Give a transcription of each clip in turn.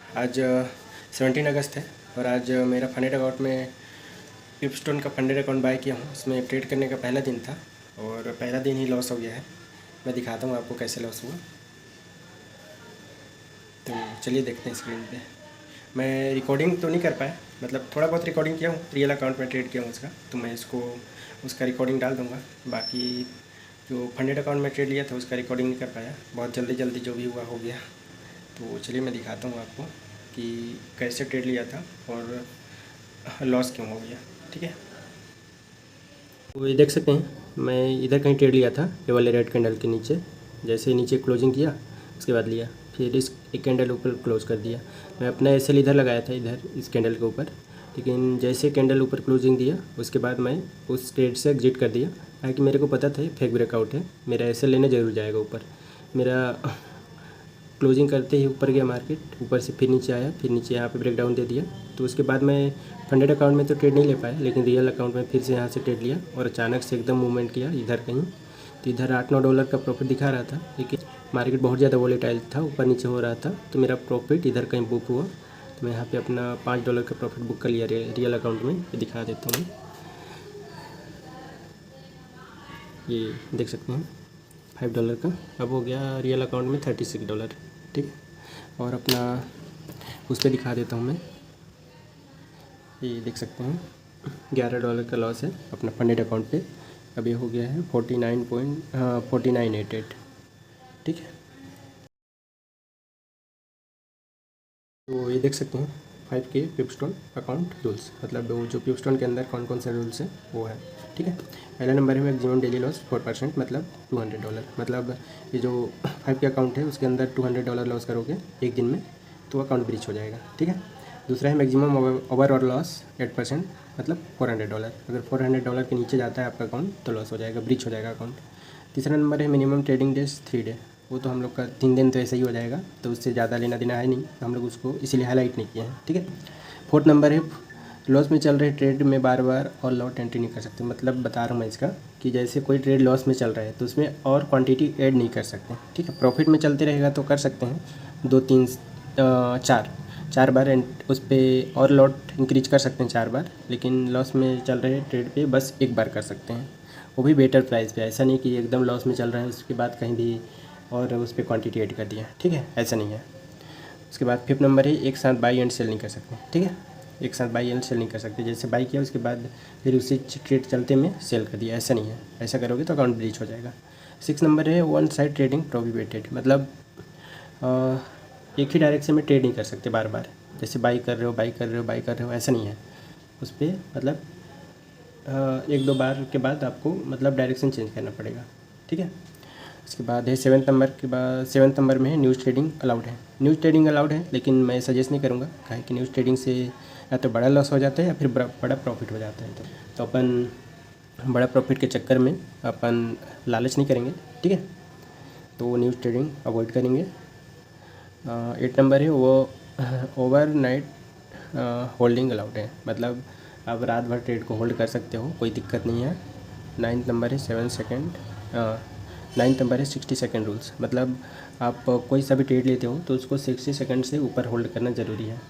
आज 17 अगस्त है और आज मेरा फंडेड अकाउंट में पिपस्टोन का फंडेड अकाउंट बाय किया हूँ। इसमें ट्रेड करने का पहला दिन था और पहला दिन ही लॉस हो गया है। मैं दिखाता हूँ आपको कैसे लॉस हुआ। तो चलिए देखते हैं स्क्रीन पे। मैं रिकॉर्डिंग तो नहीं कर पाया, मतलब थोड़ा बहुत रिकॉर्डिंग किया हूँ। रियल अकाउंट में ट्रेड किया हूँ उसका, तो मैं इसको उसका रिकॉर्डिंग डाल दूँगा। बाकी जो फंडेड अकाउंट में ट्रेड लिया था उसका रिकॉर्डिंग नहीं कर पाया, बहुत जल्दी जल्दी जो भी हुआ हो गया। तो चलिए मैं दिखाता हूँ आपको कि कैसे ट्रेड लिया था और लॉस क्यों हो गया। ठीक है, तो ये देख सकते हैं मैं इधर कहीं ट्रेड लिया था, ये वाले रेड कैंडल के नीचे। जैसे नीचे क्लोजिंग किया उसके बाद लिया, फिर इस एक कैंडल ऊपर क्लोज कर दिया। मैं अपना एसएल इधर लगाया था, इधर इस कैंडल के ऊपर, लेकिन जैसे कैंडल ऊपर क्लोजिंग दिया उसके बाद मैं उस ट्रेड से एग्जिट कर दिया। ताकि मेरे को पता था फेक ब्रेकआउट है, मेरा एसएल लेने ज़रूर जाएगा ऊपर। मेरा क्लोजिंग करते ही ऊपर गया मार्केट, ऊपर से फिर नीचे आया, फिर नीचे यहाँ पे ब्रेकडाउन दे दिया। तो उसके बाद मैं फंडेड अकाउंट में तो ट्रेड नहीं ले पाया, लेकिन रियल अकाउंट में फिर से यहाँ से ट्रेड लिया और अचानक से एकदम मूवमेंट किया इधर कहीं। तो इधर $8-9 का प्रॉफिट दिखा रहा था, लेकिन मार्केट बहुत ज़्यादा वोलेटाइल था, ऊपर नीचे हो रहा था। तो मेरा प्रॉफिट इधर कहीं बुक हुआ। तो मैं यहाँ पर अपना $5 का प्रॉफिट बुक कर लिया रियल अकाउंट में। ये दिखा देता हूँ, ये देख सकते हैं $5 का अब हो गया रियल अकाउंट में $36। ठीक है, और अपना उस पर दिखा देता हूँ मैं। ये देख सकते हैं $11 का लॉस है अपना फंडेड अकाउंट पे। अब ये हो गया है 49.4988। ठीक है, तो ये देख सकते हैं 5K पिपस्टोन अकाउंट रूल्स, मतलब वो जो पिपस्टोन के अंदर कौन कौन से रूल्स हैं वो है। ठीक है, पहला नंबर है मैक्सिमम डेली लॉस 4%, मतलब $200। मतलब ये जो 5K अकाउंट है उसके अंदर $200 लॉस करोगे एक दिन में तो अकाउंट ब्रीच हो जाएगा। ठीक है, दूसरा है मैक्सिमम ओवरऑल लॉस 8%, मतलब $400। अगर $400 के नीचे जाता है आपका अकाउंट तो लॉस हो जाएगा, ब्रीच हो जाएगा अकाउंट। तीसरा नंबर है मिनिमम ट्रेडिंग डेज 3 डे। वो तो हम लोग का 3 दिन तो ऐसे ही हो जाएगा, तो उससे ज़्यादा लेना देना है नहीं, तो हम लोग उसको इसीलिए हाईलाइट नहीं किए हैं। ठीक है, फोर्थ नंबर है लॉस में चल रहे ट्रेड में बार बार और लॉट एंट्री नहीं कर सकते। मतलब बता रहा हूँ मैं इसका कि जैसे कोई ट्रेड लॉस में चल रहा है तो उसमें और क्वांटिटी ऐड नहीं कर सकते। ठीक है, प्रॉफिट में चलते रहेगा तो कर सकते हैं 2-3 4 बार उस पर और लॉट इंक्रीज कर सकते हैं 4 बार, लेकिन लॉस में चल रहे ट्रेड पे बस 1 बार कर सकते हैं, वो भी बेटर प्राइस पे। ऐसा नहीं कि एकदम लॉस में चल रहा है उसके बाद कहीं भी और उस पर क्वांटिटी ऐड कर दिया। ठीक है, ऐसा नहीं है। उसके बाद फिफ्थ नंबर है एक साथ बाई एंड सेल नहीं कर सकते। ठीक है, एक साथ बाई एंड सेल नहीं कर सकते। जैसे बाई किया उसके बाद फिर उसी ट्रेड चलते में सेल कर दिया, ऐसा नहीं है। ऐसा करोगे तो अकाउंट ब्रीच हो जाएगा। 6 नंबर है वन साइड ट्रेडिंग प्रोहिबिटेड, मतलब एक ही डायरेक्शन में ट्रेड नहीं कर सकते बार बार। जैसे बाई कर रहे हो बाई कर रहे हो बाई कर रहे हो, ऐसा नहीं है। उस पर मतलब 1-2 बार के बाद आपको मतलब डायरेक्शन चेंज करना पड़ेगा। ठीक है, उसके बाद है 7th नंबर के बाद 7th नंबर में है न्यूज़ ट्रेडिंग अलाउड है। न्यूज़ ट्रेडिंग अलाउड है, लेकिन मैं सजेस्ट नहीं करूँगा, काहे कि न्यूज़ ट्रेडिंग से या तो बड़ा लॉस हो जाता है या फिर बड़ा प्रॉफिट हो जाता है। तो अपन बड़ा प्रॉफिट के चक्कर में अपन लालच नहीं करेंगे। ठीक है, तो न्यूज़ ट्रेडिंग अवॉइड करेंगे। 8 नंबर है वो ओवर नाइट होल्डिंग अलाउड है, मतलब आप रात भर ट्रेड को होल्ड कर सकते हो, कोई दिक्कत नहीं है। 9th नंबर है 7 सेकेंड 9th नंबर है 60 सेकेंड रूल्स, मतलब आप कोई सा भी ट्रेड लेते हो तो उसको 60 सेकेंड से ऊपर होल्ड करना ज़रूरी है।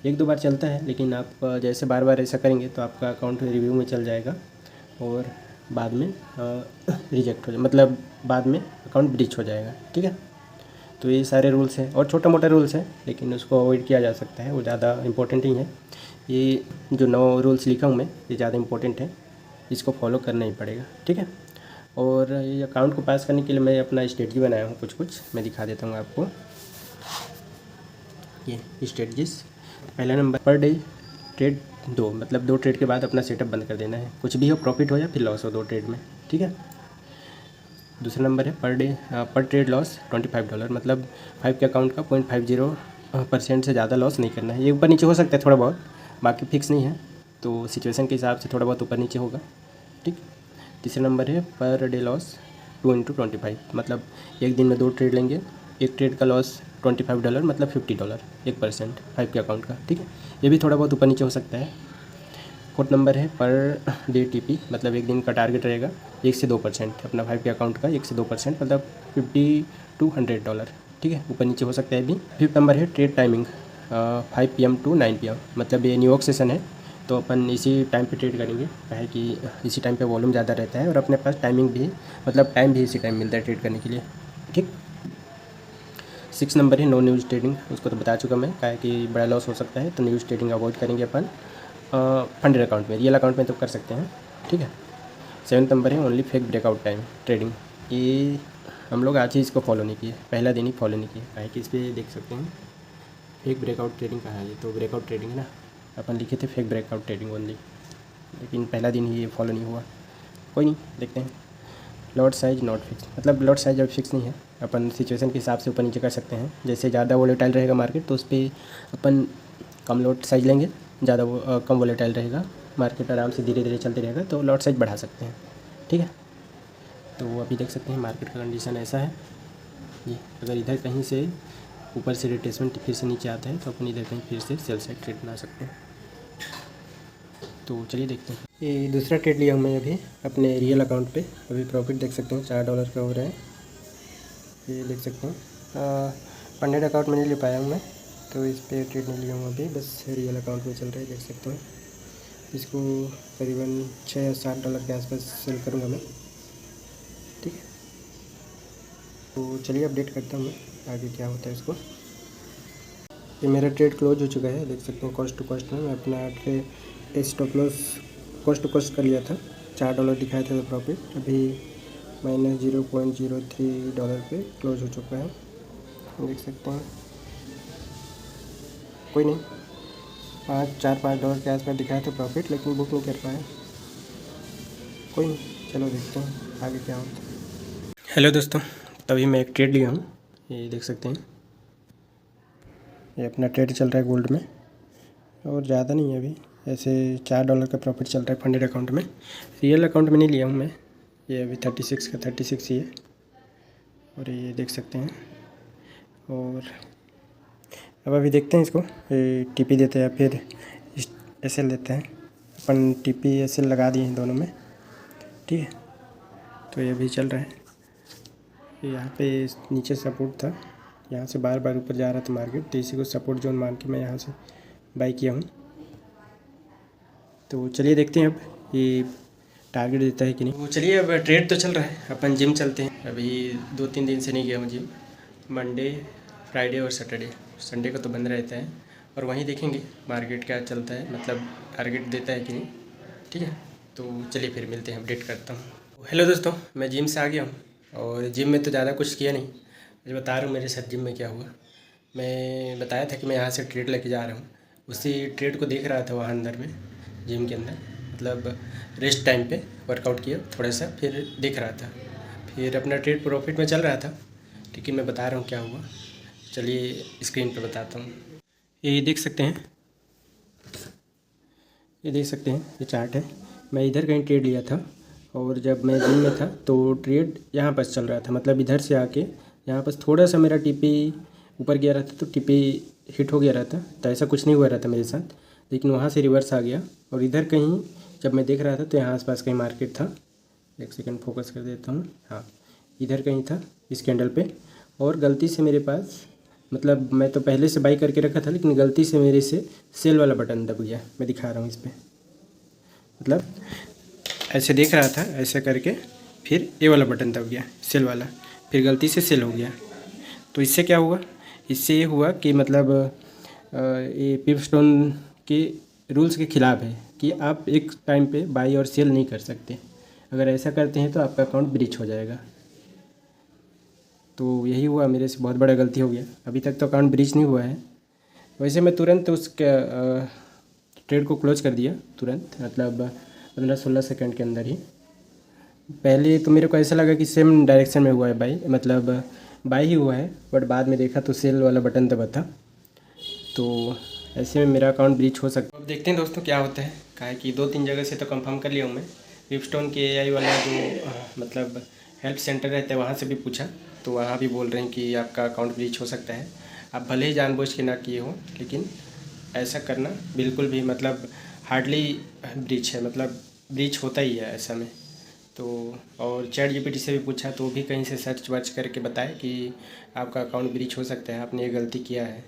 1-2 बार चलता है, लेकिन आप जैसे बार बार ऐसा करेंगे तो आपका अकाउंट रिव्यू में चल जाएगा और बाद में रिजेक्ट हो जाए, मतलब बाद में अकाउंट ब्रीच हो जाएगा। ठीक है, तो ये सारे रूल्स हैं और छोटा मोटा रूल्स है, लेकिन उसको अवॉइड किया जा सकता है, वो ज़्यादा इंपॉर्टेंट ही है। ये जो 9 रूल्स लिखा हूँ मैं, ये ज़्यादा इंपॉर्टेंट है, इसको फॉलो करना ही पड़ेगा। ठीक है, और ये अकाउंट को पास करने के लिए मैं अपना स्ट्रेटजी बनाया हूँ कुछ मैं दिखा देता हूँ आपको। ये स्ट्रेटजीज, पहला नंबर पर डे ट्रेड 2, मतलब 2 ट्रेड के बाद अपना सेटअप बंद कर देना है, कुछ भी हो, प्रॉफिट हो या फिर लॉस हो 2 ट्रेड में। ठीक है, दूसरा नंबर है पर ट्रेड लॉस $25, मतलब 5 के अकाउंट का 0.50% से ज़्यादा लॉस नहीं करना है। ये ऊपर नीचे हो सकता है थोड़ा बहुत, बाकी फिक्स नहीं है, तो सिचुएशन के हिसाब से थोड़ा बहुत ऊपर नीचे होगा। ठीक, तीसरा नंबर है पर डे लॉस 2 × 25, मतलब एक दिन में 2 ट्रेड लेंगे, एक ट्रेड का लॉस $25, मतलब $50, 1% 5 के अकाउंट का। ठीक है, ये भी थोड़ा बहुत ऊपर नीचे हो सकता है। फोर्थ नंबर है पर डे टीपी, मतलब एक दिन का टारगेट रहेगा 1 से 2%, अपना 5 के अकाउंट का 1 से 2%, मतलब $50 to $100। ठीक है, ऊपर नीचे हो सकता है भी। फिफ्थ नंबर है trade timing, 5 PM to 9 PM, मतलब ये न्यूयॉर्क सेशन है तो अपन इसी टाइम पे ट्रेड करेंगे। क्या है कि इसी टाइम पे वॉल्यूम ज़्यादा रहता है और अपने पास टाइमिंग भी, मतलब टाइम भी इसी टाइम मिलता है ट्रेड करने के लिए। ठीक। 6 नंबर है नो न्यूज़ ट्रेडिंग, उसको तो बता चुका मैं, क्या है कि बड़ा लॉस हो सकता है तो न्यूज़ ट्रेडिंग अवॉइड करेंगे अपन। फंडेड अकाउंट में, रियल अकाउंट में तो कर सकते हैं। ठीक है। 7 नंबर है only fake breakout time trading, ये हम लोग आज ही इसको फॉलो नहीं किए, पहला दिन ही फॉलो नहीं किए। क्या है कि इस पर देख सकते हैं फेक ब्रेकआउट ट्रेडिंग कहाँ है, ये तो ब्रेकआउट ट्रेडिंग है ना, अपन लिखे थे फेक ब्रेकआउट ट्रेडिंग ओनली, लेकिन पहला दिन ही ये फॉलो नहीं हुआ। कोई नहीं, देखते हैं। लॉट साइज नॉट फिक्स, मतलब लॉट साइज अब फिक्स नहीं है, अपन सिचुएशन के हिसाब से ऊपर नीचे कर सकते हैं। जैसे ज़्यादा वोलेटाइल रहेगा मार्केट तो उस पर अपन कम लॉट साइज लेंगे, ज़्यादा कम वोलेटाइल रहेगा मार्केट, आराम से धीरे धीरे चलते रहेगा तो लॉट साइज बढ़ा सकते हैं। ठीक है। तो अभी देख सकते हैं मार्केट का कंडीशन ऐसा है, ये अगर इधर कहीं से ऊपर से रिट्रेसमेंट फिर से नीचे आता है तो अपन इधर कहीं फिर से सेल साइड ट्रेड बना सकते हैं। तो चलिए देखते हैं। ये दूसरा ट्रेड लिया हूँ मैं अभी अपने रियल अकाउंट पे, अभी प्रॉफिट देख सकते हैं $4 का हो रहा है, ये देख सकते हैं। फंडेड अकाउंट में नहीं ले पाया हूँ मैं तो इस पर ट्रेड नहीं लिया हूँ अभी, बस रियल अकाउंट में चल रहा है, देख सकते हैं। इसको करीबन $6 या $7 के आसपास सेल करूँगा मैं। ठीक है। तो चलिए अपडेट करता हूँ मैं आगे क्या होता है इसको। ये मेरा ट्रेड क्लोज हो चुका है, देख सकते हैं। कॉस्ट टू कॉस्ट में मैं अपना trade stop loss cost to cost कर लिया था, $4 दिखाया था प्रॉफिट, अभी -$0.03 पे क्लोज हो चुका है, देख सकते हैं। कोई नहीं, $4-5 के आसपास दिखाया था प्रॉफिट, लेकिन बुक नहीं कर पाया। कोई नहीं, चलो देखते हैं आगे क्या होता है। हेलो दोस्तों, तभी मैं एक ट्रेड लिया हूँ, ये देख सकते हैं। ये अपना ट्रेड चल रहा है गोल्ड में और ज़्यादा नहीं है अभी, ऐसे $4 का प्रॉफिट चल रहा है फंडेड अकाउंट में। रियल अकाउंट में नहीं लिया हूँ मैं, ये अभी 36 का 36 ही है, और ये देख सकते हैं। और अब अभी देखते हैं इसको, ये टीपी देते हैं या फिर एसएल लेते हैं। अपन टीपी एसएल लगा दिए हैं दोनों में। ठीक है। तो ये भी चल रहा है, यहाँ पे नीचे सपोर्ट था, यहाँ से बार बार ऊपर जा रहा था मार्केट, तो इसी को सपोर्ट जोन मान के मैं यहाँ से बाई किया हूँ। तो चलिए देखते हैं अब ये टारगेट देता है कि नहीं। तो चलिए अब ट्रेड तो चल रहा है, अपन जिम चलते हैं। अभी 2-3 दिन से नहीं गया हूँ जिम, मंडे फ्राइडे और सैटरडे, संडे को तो बंद रहता है, और वहीं देखेंगे मार्केट क्या चलता है, मतलब टारगेट देता है कि नहीं। ठीक है। तो चलिए फिर मिलते हैं, अपडेट करता हूँ। हेलो दोस्तों, मैं जिम से आ गया हूँ, और जिम में तो ज़्यादा कुछ किया नहीं, मुझे बता रहा हूँ मेरे साथ जिम में क्या हुआ। मैं बताया था कि मैं यहाँ से ट्रेड लेके जा रहा हूँ, उसी ट्रेड को देख रहा था वहाँ अंदर में, जिम के अंदर, मतलब रेस्ट टाइम पे वर्कआउट किया थोड़ा सा, फिर देख रहा था, फिर अपना ट्रेड प्रॉफिट में चल रहा था। लेकिन मैं बता रहा हूँ क्या हुआ, चलिए स्क्रीन पे बताता हूँ। ये देख सकते हैं, ये देख सकते हैं, ये चार्ट है। मैं इधर कहीं ट्रेड लिया था, और जब मैं जिम में था तो ट्रेड यहाँ पर चल रहा था, मतलब इधर से आके यहाँ पर थोड़ा सा मेरा टीपी ऊपर गया रहता तो टीपी हिट हो गया रहता, तो ऐसा कुछ नहीं हुआ रहता मेरे साथ, लेकिन वहाँ से रिवर्स आ गया, और इधर कहीं जब मैं देख रहा था तो यहाँ आसपास कहीं मार्केट था। एक सेकंड फोकस कर देता हूँ, हाँ इधर कहीं था इस कैंडल पे, और गलती से मेरे पास, मतलब मैं तो पहले से बाई करके रखा था, लेकिन गलती से मेरे से सेल वाला बटन दब गया। मैं दिखा रहा हूँ इस पर, मतलब ऐसे देख रहा था ऐसे करके, फिर ये वाला बटन दब गया सेल वाला, फिर गलती से सेल हो गया। तो इससे क्या हुआ, इससे ये हुआ कि मतलब ये पिपस्टोन के रूल्स के ख़िलाफ़ है कि आप एक टाइम पे बाई और सेल नहीं कर सकते, अगर ऐसा करते हैं तो आपका अकाउंट ब्रीच हो जाएगा। तो यही हुआ, मेरे से बहुत बड़ा गलती हो गया। अभी तक तो अकाउंट ब्रीच नहीं हुआ है, वैसे मैं तुरंत उसके ट्रेड को क्लोज कर दिया तुरंत, मतलब 15-16 सेकंड के अंदर ही। पहले तो मेरे को ऐसा लगा कि सेम डायरेक्शन में हुआ है बाई, मतलब बाई ही हुआ है, बट बाद में देखा तो सेल वाला बटन दबा था, तो ऐसे में मेरा अकाउंट ब्रीच हो सकता है। अब देखते हैं दोस्तों क्या होता है, काहे कि 2-3 जगह से तो कंफर्म कर लिया हूँ मैं। पिपस्टोन के एआई वाला जो मतलब हेल्प सेंटर रहता है वहाँ से भी पूछा, तो वहाँ भी बोल रहे हैं कि आपका अकाउंट ब्रीच हो सकता है। आप भले ही जानबूझ के ना किए हो, लेकिन ऐसा करना बिल्कुल भी, मतलब हार्डली ब्रीच है, मतलब ब्रीच होता ही है ऐसा में। तो और चैट जीपीटी से भी पूछा तो भी कहीं से सर्च वर्च करके बताए कि आपका अकाउंट ब्रीच हो सकता है, आपने ये गलती किया है।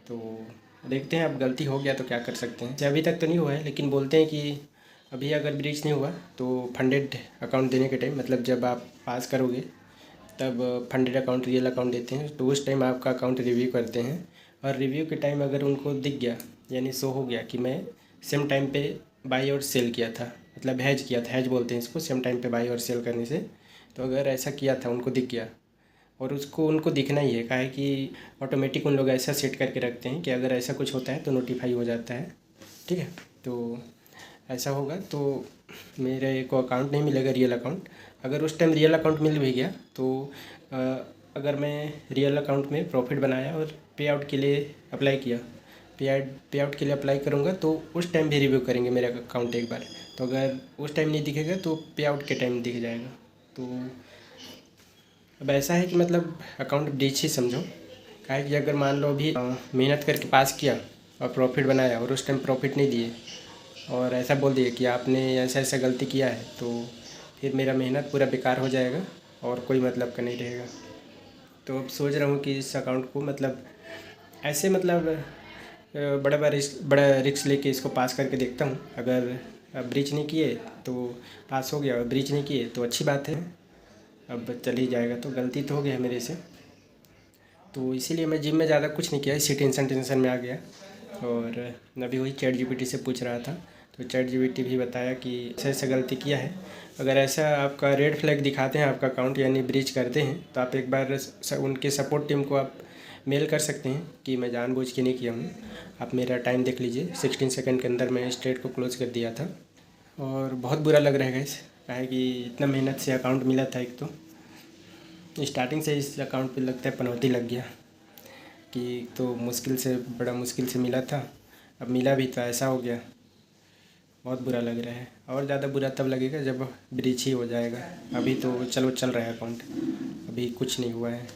तो देखते हैं, अब गलती हो गया तो क्या कर सकते हैं। अभी तक तो नहीं हुआ है, लेकिन बोलते हैं कि अभी अगर ब्रीच नहीं हुआ तो फंडेड अकाउंट देने के टाइम, मतलब जब आप पास करोगे तब फंडेड अकाउंट, रियल अकाउंट देते हैं, तो उस टाइम आपका अकाउंट रिव्यू करते हैं। और रिव्यू के टाइम अगर उनको दिख गया, यानी शो हो गया कि मैं सेम टाइम पे बाई और सेल किया था, मतलब हैज किया था, हैज बोलते हैं इसको, सेम टाइम पे बाई और सेल करने से, तो अगर ऐसा किया था उनको दिख गया, और उसको उनको दिखना ही है, काहे है कि ऑटोमेटिक उन लोग ऐसा सेट करके रखते हैं कि अगर ऐसा कुछ होता है तो नोटिफाई हो जाता है। ठीक है, तो ऐसा होगा तो मेरे को अकाउंट नहीं मिलेगा, रियल अकाउंट। अगर उस टाइम रियल अकाउंट मिल भी गया तो अगर मैं रियल अकाउंट में प्रॉफिट बनाया और पे आउट के लिए अप्लाई किया, पे आउट के लिए अप्लाई करूँगा तो उस टाइम भी रिव्यू करेंगे मेरा अकाउंट एक बार। तो अगर उस टाइम नहीं दिखेगा तो पे आउट के टाइम दिख जाएगा। तो अब ऐसा है कि मतलब अकाउंट ब्रीच ही समझो। काहे कि अगर मान लो अभी मेहनत करके पास किया और प्रॉफिट बनाया और उस टाइम प्रॉफिट नहीं दिए और ऐसा बोल दिए कि आपने ऐसा ऐसा गलती किया है, तो फिर मेरा मेहनत पूरा बेकार हो जाएगा और कोई मतलब का नहीं रहेगा। तो अब सोच रहा हूँ कि इस अकाउंट को मतलब ऐसे मतलब बड़ा रिस्क लेके इसको पास करके देखता हूँ। अगर ब्रीच नहीं किए तो पास हो गया, और ब्रीच नहीं किए तो अच्छी बात है, अब चल ही जाएगा। तो गलती तो हो गया मेरे से, तो इसीलिए मैं जिम में ज़्यादा कुछ नहीं किया, इसी टेंशन में आ गया। और अभी वही चैट जीपीटी से पूछ रहा था, तो चैट जीपीटी भी बताया कि ऐसे ऐसे गलती किया है। अगर ऐसा आपका रेड फ्लैग दिखाते हैं आपका अकाउंट यानी ब्रीच करते हैं, तो आप एक बार उनके सपोर्ट टीम को आप मेल कर सकते हैं कि मैं जानबूझ के नहीं किया हूँ, आप मेरा टाइम देख लीजिए, 16 सेकंड के अंदर मैं इस ट्रेड को क्लोज़ कर दिया था। और बहुत बुरा लग रहा है गाइस, क्या है कि इतना मेहनत से अकाउंट मिला था, एक तो स्टार्टिंग से इस अकाउंट पे लगता है पनौती लग गया कि तो मुश्किल से, बड़ा मुश्किल से मिला था, अब मिला भी तो ऐसा हो गया। बहुत बुरा लग रहा है, और ज़्यादा बुरा तब लगेगा जब ब्रीच ही हो जाएगा। अभी तो चलो चल रहा है अकाउंट, अभी कुछ नहीं हुआ है।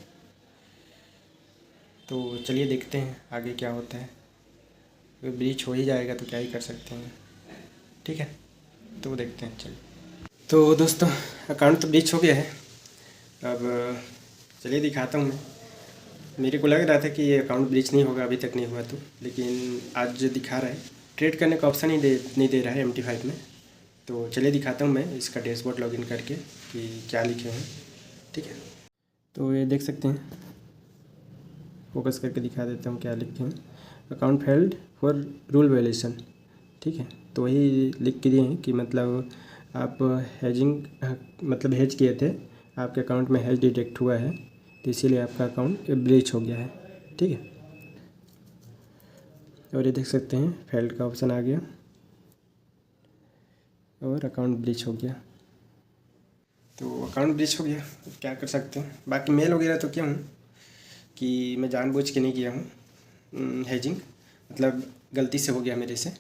तो चलिए देखते हैं आगे क्या होता है। अगर ब्रीच हो ही जाएगा तो क्या ही कर सकते हैं। ठीक है, तो देखते हैं, चलिए। तो दोस्तों अकाउंट तो ब्रीच हो गया है, अब चलिए दिखाता हूँ मैं। मेरे को लग रहा था कि ये अकाउंट ब्रीच नहीं होगा, अभी तक नहीं हुआ तो, लेकिन आज जो दिखा रहा है ट्रेड करने का ऑप्शन ही नहीं दे रहा है MT5 में। तो चलिए दिखाता हूँ मैं इसका डैशबोर्ड लॉगिन करके कि क्या लिखे हैं। ठीक है, तो ये देख सकते हैं, फोकस करके दिखा देता हूँ क्या लिखे हैं। Account failed for rule violation. ठीक है, तो वही लिख के दिए हैं कि मतलब आप हैजिंग, मतलब हैज किए थे, आपके अकाउंट में हैज डिटेक्ट हुआ है, तो इसीलिए आपका अकाउंट ब्रीच हो गया है। ठीक है, और ये देख सकते हैं फेल्ड का ऑप्शन आ गया और अकाउंट ब्रीच हो गया। तो अकाउंट ब्रीच हो गया, अब क्या कर सकते हैं। बाकी मेल वगैरह तो क्या हूँ कि मैं जानबूझ के नहीं किया हूँ हैजिंग, मतलब गलती से हो गया मेरे से।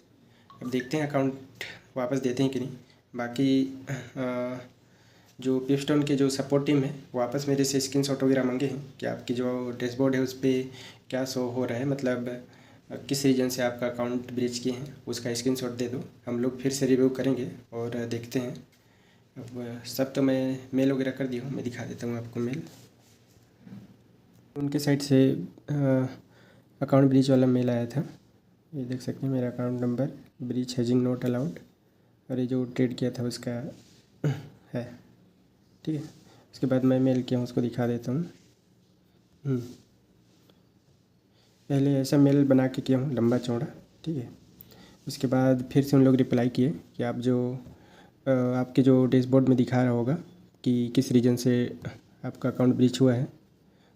अब देखते हैं अकाउंट वापस देते हैं कि नहीं। बाकी जो पिपस्टोन के जो सपोर्ट टीम है वापस मेरे से स्क्रीनशॉट वगैरह मांगे हैं कि आपकी जो डैशबोर्ड है उस पर क्या शो हो रहा है, मतलब किस रीजन से आपका अकाउंट ब्रीच किए हैं, उसका स्क्रीनशॉट दे दो, हम लोग फिर से रिव्यू करेंगे और देखते हैं। अब सब तो मैं मेल वगैरह कर दी हूँ, मैं दिखा देता हूँ आपको मेल। उनके साइड से अकाउंट ब्रीच वाला मेल आया था, ये देख सकते हैं, मेरा account number, breach hedging note allowed, और ये जो ट्रेड किया था उसका है। ठीक है, उसके बाद मैं मेल किया हूँ, उसको दिखा देता हूँ। पहले ऐसा मेल बना के किया हूँ लंबा चौड़ा। ठीक है, उसके बाद फिर से उन लोग रिप्लाई किए कि आप जो आपके जो डैशबोर्ड में दिखा रहा होगा कि किस रीजन से आपका अकाउंट ब्रीच हुआ है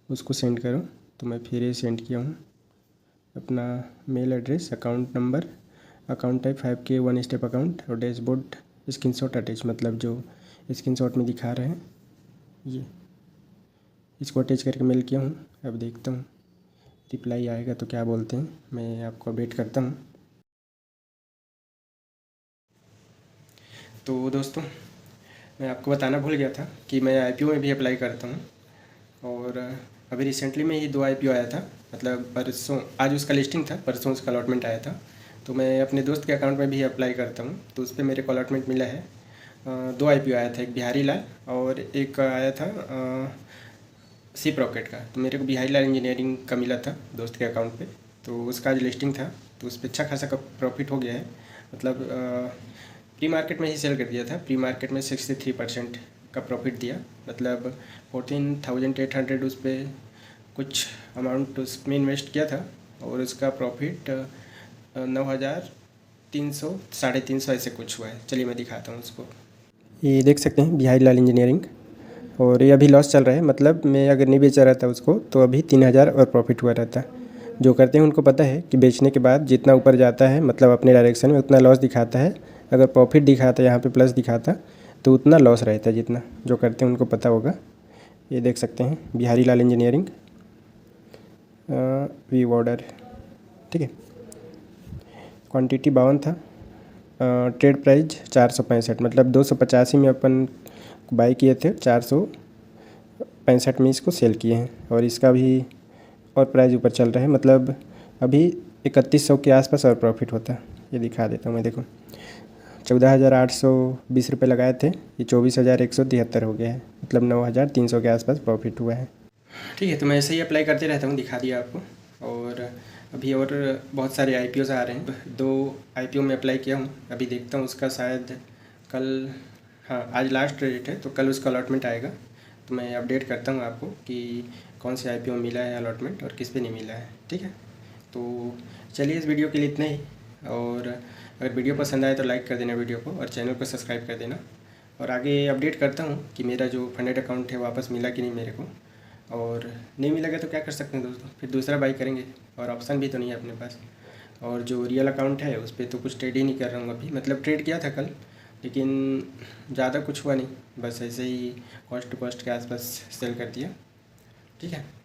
उसको सेंड करो। तो मैं फिर ये सेंड किया हूँ अपना mail address, account number, account type 5K 1 step account, और डैशबोर्ड स्क्रीनशॉट अटैच, मतलब जो स्क्रीनशॉट में दिखा रहे हैं ये, इसको अटैच करके मेल किया हूँ। अब देखता हूँ रिप्लाई आएगा तो क्या बोलते हैं, मैं आपको अपडेट करता हूँ। तो दोस्तों मैं आपको बताना भूल गया था कि मैं IPO में भी अप्लाई करता हूँ, और अभी रिसेंटली में ही 2 IPO आया था, मतलब परसों, आज उसका लिस्टिंग था, परसों उसका अलॉटमेंट आया था। तो मैं अपने दोस्त के अकाउंट में भी अप्लाई करता हूँ, तो उस पर मेरे को अलॉटमेंट मिला है। 2 IPO आया था, एक बिहारी लाल और एक आया था सिप रॉकेट का। तो मेरे को बिहारी लाल इंजीनियरिंग का मिला था दोस्त के अकाउंट पे, तो उसका आज लिस्टिंग था, तो उस पर अच्छा खासा का प्रॉफिट हो गया है। मतलब प्री मार्केट में ही सेल कर दिया था, प्री मार्केट में 63% का प्रॉफिट दिया। मतलब 14,800 उस पर कुछ अमाउंट उसमें इन्वेस्ट किया था और उसका प्रॉफिट 9,300 350 ऐसे कुछ हुआ है। चलिए मैं दिखाता हूँ उसको। ये देख सकते हैं बिहारी लाल इंजीनियरिंग, और ये अभी लॉस चल रहा है। मतलब मैं अगर नहीं बेचा रहता उसको तो अभी 3,000 और प्रॉफिट हुआ रहता। जो करते हैं उनको पता है कि बेचने के बाद जितना ऊपर जाता है मतलब अपने डायरेक्शन में उतना लॉस दिखाता है, अगर प्रॉफिट दिखाता है यहाँ पे प्लस दिखाता तो उतना लॉस रहता है जितना। जो करते हैं उनको पता होगा। ये देख सकते हैं बिहारी लाल इंजीनियरिंग वी ऑर्डर, ठीक है। क्वांटिटी 52 था, ट्रेड प्राइस 465, मतलब 285 में अपन बाई किए थे, 465 में इसको सेल किए हैं। और इसका भी और प्राइस ऊपर चल रहा है, मतलब अभी 3100 के आसपास और प्रॉफिट होता है। ये दिखा देता हूँ मैं, देखो 14,820 रुपये लगाए थे, ये 24,173 हो गया है, मतलब 9,300 के आसपास प्रॉफिट हुआ है। ठीक है, तो मैं ऐसे ही अप्लाई करते रहता हूँ, दिखा दिया आपको। और अभी और बहुत सारे IPOs आ रहे हैं, 2 IPO में अप्लाई किया हूँ, अभी देखता हूँ उसका शायद कल, हाँ आज लास्ट डेट है तो कल उसका अलॉटमेंट आएगा। तो मैं अपडेट करता हूँ आपको कि कौन से IPO मिला है अलॉटमेंट और किस पे नहीं मिला है, ठीक है। तो चलिए इस वीडियो के लिए इतना ही, और अगर वीडियो पसंद आए तो लाइक कर देना वीडियो को और चैनल को सब्सक्राइब कर देना। और आगे अपडेट करता हूँ कि मेरा जो फंडेड अकाउंट है वापस मिला कि नहीं मेरे को, और नहीं मिलेगा तो क्या कर सकते हैं दोस्तों, फिर दूसरा बाई करेंगे, और ऑप्शन भी तो नहीं है अपने पास। और जो रियल अकाउंट है उस पर तो कुछ ट्रेड ही नहीं कर रहा हूँ अभी, मतलब ट्रेड किया था कल लेकिन ज़्यादा कुछ हुआ नहीं, बस ऐसे ही कॉस्ट टू कॉस्ट के आसपास सेल कर दिया, ठीक है।